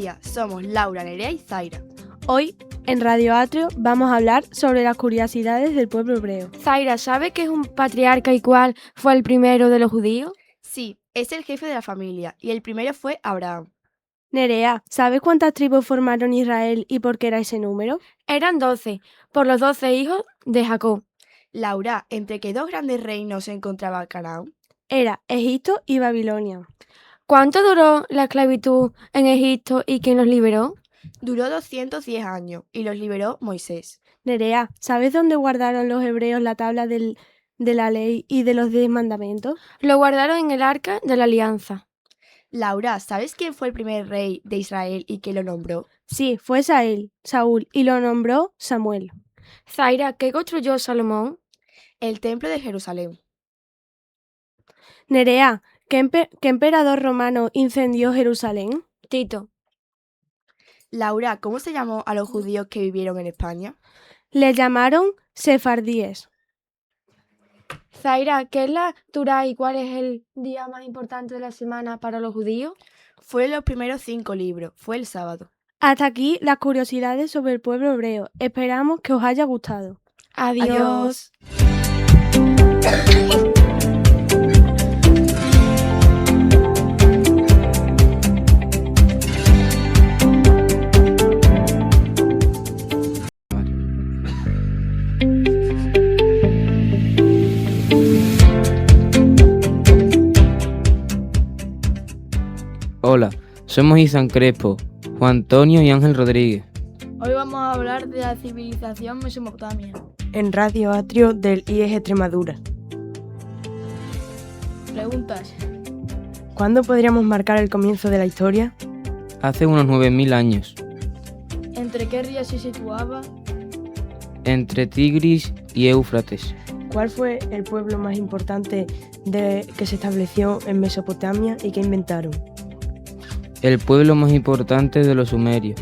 días, somos Laura, Nerea y Zaira. Hoy, en Radio Atrio, vamos a hablar sobre las curiosidades del pueblo hebreo. Zaira, ¿sabe qué es un patriarca y cuál fue el primero de los judíos? Sí, es el jefe de la familia y el primero fue Abraham. Nerea, ¿sabes cuántas tribus formaron Israel y por qué era ese número? Eran 12, por los 12 hijos de Jacob. Laura, ¿entre qué dos grandes reinos se encontraba Canaán? Era Egipto y Babilonia. ¿Cuánto duró la esclavitud en Egipto y quién los liberó? Duró 210 años y los liberó Moisés. Nerea, ¿sabes dónde guardaron los hebreos la tabla de la ley y de los 10 mandamientos? Lo guardaron en el arca de la alianza. Laura, ¿sabes quién fue el primer rey de Israel y quién lo nombró? Sí, fue Saúl, y lo nombró Samuel. Zaira, ¿qué construyó Salomón? El templo de Jerusalén. Nerea, ¿qué emperador romano incendió Jerusalén? Tito. Laura, ¿cómo se llamó a los judíos que vivieron en España? Les llamaron sefardíes. Zaira, ¿qué es la Torá y cuál es el día más importante de la semana para los judíos? Fueron los primeros 5 libros, fue el sábado. Hasta aquí las curiosidades sobre el pueblo hebreo. Esperamos que os haya gustado. Adiós. Hola, somos Isan Crespo, Juan Antonio y Ángel Rodríguez. Hoy vamos a hablar de la civilización mesopotamia. En Radio Atrio del IEG Extremadura. Preguntas. ¿Cuándo podríamos marcar el comienzo de la historia? Hace unos 9000 años, ¿Entre qué ríos se situaba? entre Tigris y Éufrates. ¿Cuál fue el pueblo más importante que se estableció en Mesopotamia y que inventaron? El pueblo más importante de los sumerios.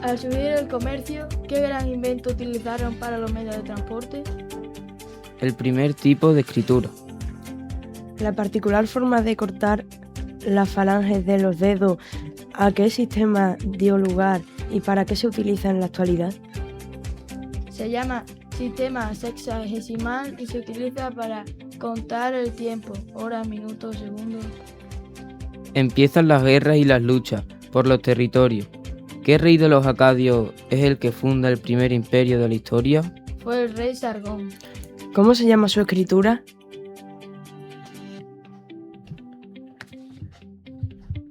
Al subir el comercio, ¿qué gran invento utilizaron para los medios de transporte? El primer tipo de escritura. La particular forma de cortar las falanges de los dedos, ¿a qué sistema dio lugar y para qué se utiliza en la actualidad? Se llama sistema sexagesimal y se utiliza para contar el tiempo, horas, minutos, segundos. Empiezan las guerras y las luchas por los territorios. ¿Qué rey de los acadios es el que funda el primer imperio de la historia? Fue el rey Sargón. ¿Cómo se llama su escritura?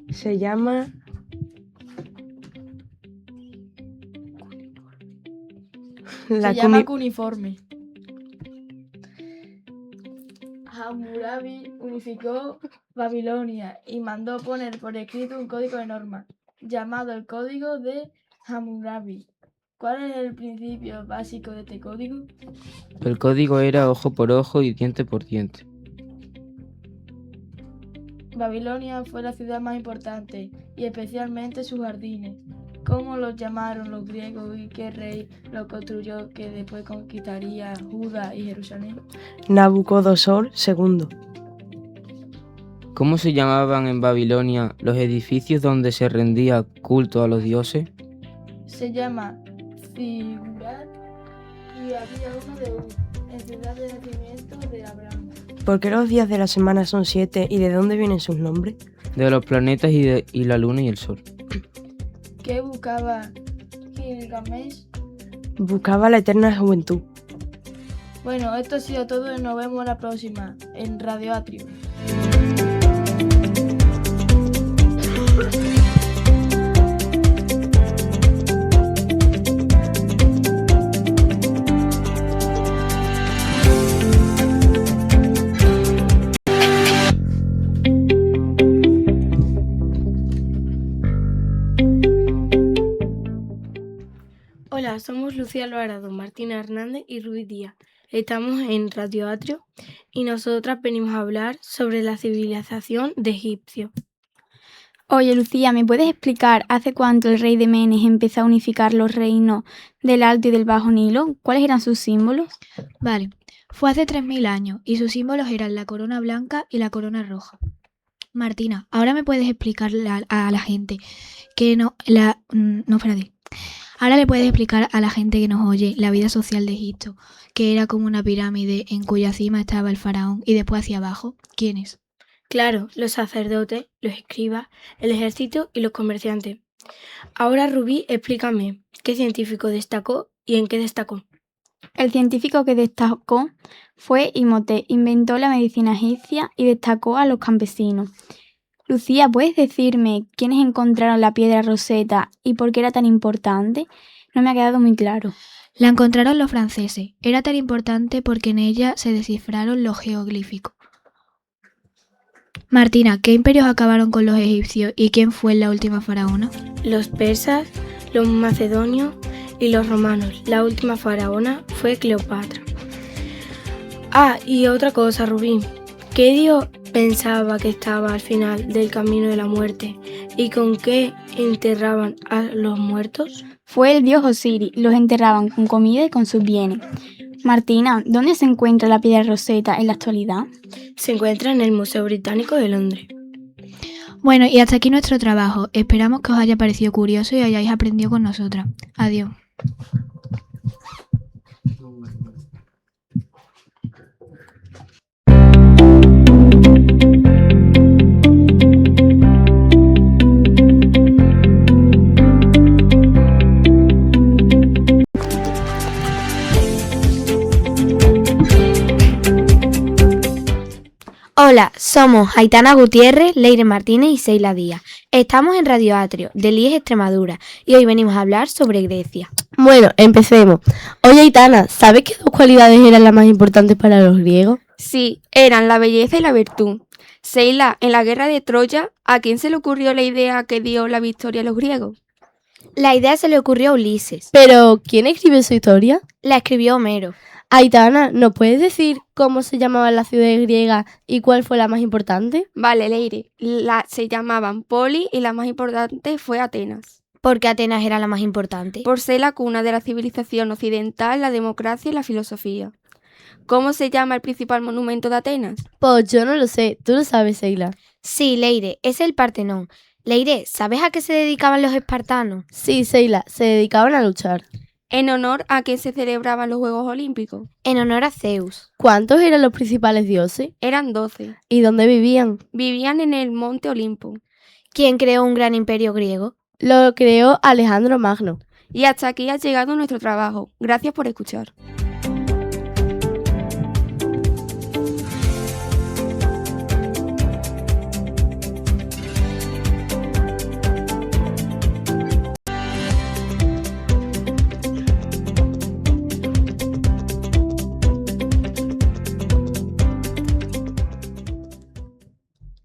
Se llama... Se llama cuneiforme. Hammurabi unificó Babilonia y mandó poner por escrito un código de normas, llamado el Código de Hammurabi. ¿Cuál es el principio básico de este código? El código era ojo por ojo y diente por diente. Babilonia fue la ciudad más importante, y especialmente sus jardines. ¿Cómo los llamaron los griegos y qué rey lo construyó que después conquistaría Judá y Jerusalén? Nabucodonosor II. ¿Cómo se llamaban en Babilonia los edificios donde se rendía culto a los dioses? Se llama Zigurat y había uno de Ur, en ciudad de nacimiento de Abraham. ¿Por qué los días de la semana son 7 y de dónde vienen sus nombres? De los planetas y la luna y el sol. ¿Qué buscaba Gilgamesh? Buscaba la eterna juventud. Bueno, esto ha sido todo y nos vemos la próxima en Radio Atrio. Hola, somos Lucía Alvarado, Martina Hernández y Ruiz Díaz. Estamos en Radio Atrio y nosotras venimos a hablar sobre la civilización de Egipcio. Oye, Lucía, ¿me puedes explicar hace cuánto el rey de Menes empezó a unificar los reinos del Alto y del Bajo Nilo? ¿Cuáles eran sus símbolos? Vale, fue hace 3000 años y sus símbolos eran la corona blanca y la corona roja. Martina, ahora me puedes explicar a la gente que Ahora le puedes explicar a la gente que nos oye la vida social de Egipto, que era como una pirámide en cuya cima estaba el faraón y después hacia abajo. ¿Quiénes? Claro, los sacerdotes, los escribas, el ejército y los comerciantes. Ahora, Rubí, explícame, ¿qué científico destacó y en qué destacó? El científico que destacó fue Imhotep, inventó la medicina egipcia y destacó a los campesinos. Lucía, ¿puedes decirme quiénes encontraron la piedra Rosetta y por qué era tan importante? No me ha quedado muy claro. La encontraron los franceses. Era tan importante porque en ella se descifraron los jeroglíficos. Martina, ¿qué imperios acabaron con los egipcios y quién fue la última faraona? Los persas, los macedonios y los romanos. La última faraona fue Cleopatra. Ah, y otra cosa, Rubí. ¿Qué dios pensaba que estaba al final del camino de la muerte y con qué enterraban a los muertos? Fue el dios Osiris, los enterraban con comida y con sus bienes. Martina, ¿dónde se encuentra la piedra Rosetta en la actualidad? Se encuentra en el Museo Británico de Londres. Bueno, y hasta aquí nuestro trabajo. Esperamos que os haya parecido curioso y hayáis aprendido con nosotras. Adiós. Hola, somos Aitana Gutiérrez, Leire Martínez y Seila Díaz. Estamos en Radio Atrio, de Liege, Extremadura, y hoy venimos a hablar sobre Grecia. Bueno, empecemos. Oye, Aitana, ¿sabes qué dos cualidades eran las más importantes para los griegos? Sí, eran la belleza y la virtud. Seila, en la guerra de Troya, ¿a quién se le ocurrió la idea que dio la victoria a los griegos? La idea se le ocurrió a Ulises. Pero, ¿quién escribe su historia? La escribió Homero. Aitana, ¿nos puedes decir cómo se llamaban las ciudades griegas y cuál fue la más importante? Vale, Leire, se llamaban Poli y la más importante fue Atenas. ¿Por qué Atenas era la más importante? Por ser la cuna de la civilización occidental, la democracia y la filosofía. ¿Cómo se llama el principal monumento de Atenas? Pues yo no lo sé, tú lo sabes, Seila. Sí, Leire, es el Partenón. Leire, ¿sabes a qué se dedicaban los espartanos? Sí, Seila, se dedicaban a luchar. ¿En honor a quién se celebraban los Juegos Olímpicos? En honor a Zeus. ¿Cuántos eran los principales dioses? Eran 12. ¿Y dónde vivían? Vivían en el monte Olimpo. ¿Quién creó un gran imperio griego? Lo creó Alejandro Magno. Y hasta aquí ha llegado nuestro trabajo. Gracias por escuchar.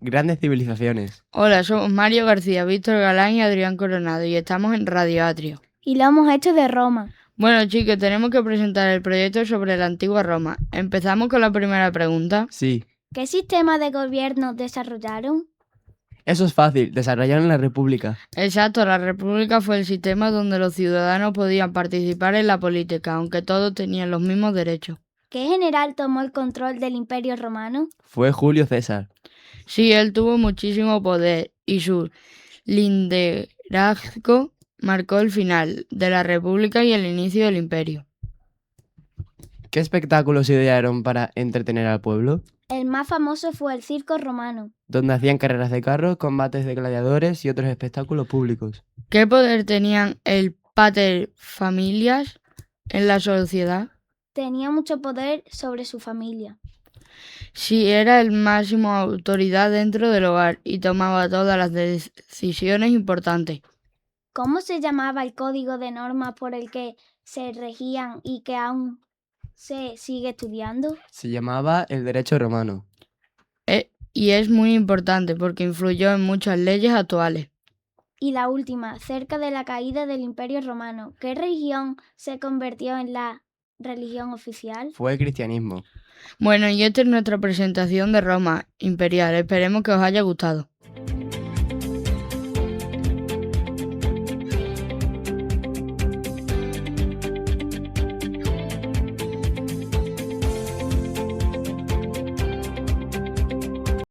Grandes civilizaciones. Hola, somos Mario García, Víctor Galán y Adrián Coronado y estamos en Radio Atrio. Y lo hemos hecho de Roma. Bueno, chicos, tenemos que presentar el proyecto sobre la antigua Roma. ¿Empezamos con la primera pregunta? Sí. ¿Qué sistema de gobierno desarrollaron? Eso es fácil, desarrollaron la república. Exacto, la república fue el sistema donde los ciudadanos podían participar en la política, aunque todos tenían los mismos derechos. ¿Qué general tomó el control del Imperio Romano? Fue Julio César. Sí, él tuvo muchísimo poder y su liderazgo marcó el final de la república y el inicio del imperio. ¿Qué espectáculos idearon para entretener al pueblo? El más famoso fue el circo romano, Donde hacían carreras de carros, combates de gladiadores y otros espectáculos públicos. ¿Qué poder tenían el pater familias en la sociedad? tenía mucho poder sobre su familia. Sí, era el máximo autoridad dentro del hogar y tomaba todas las decisiones importantes. ¿Cómo se llamaba el código de normas por el que se regían y que aún se sigue estudiando? Se llamaba el derecho romano. Y es muy importante porque influyó en muchas leyes actuales. Y la última, cerca de la caída del Imperio Romano, ¿qué religión se convirtió en la religión oficial? Fue el cristianismo. Bueno, y esta es nuestra presentación de Roma imperial. Esperemos que os haya gustado.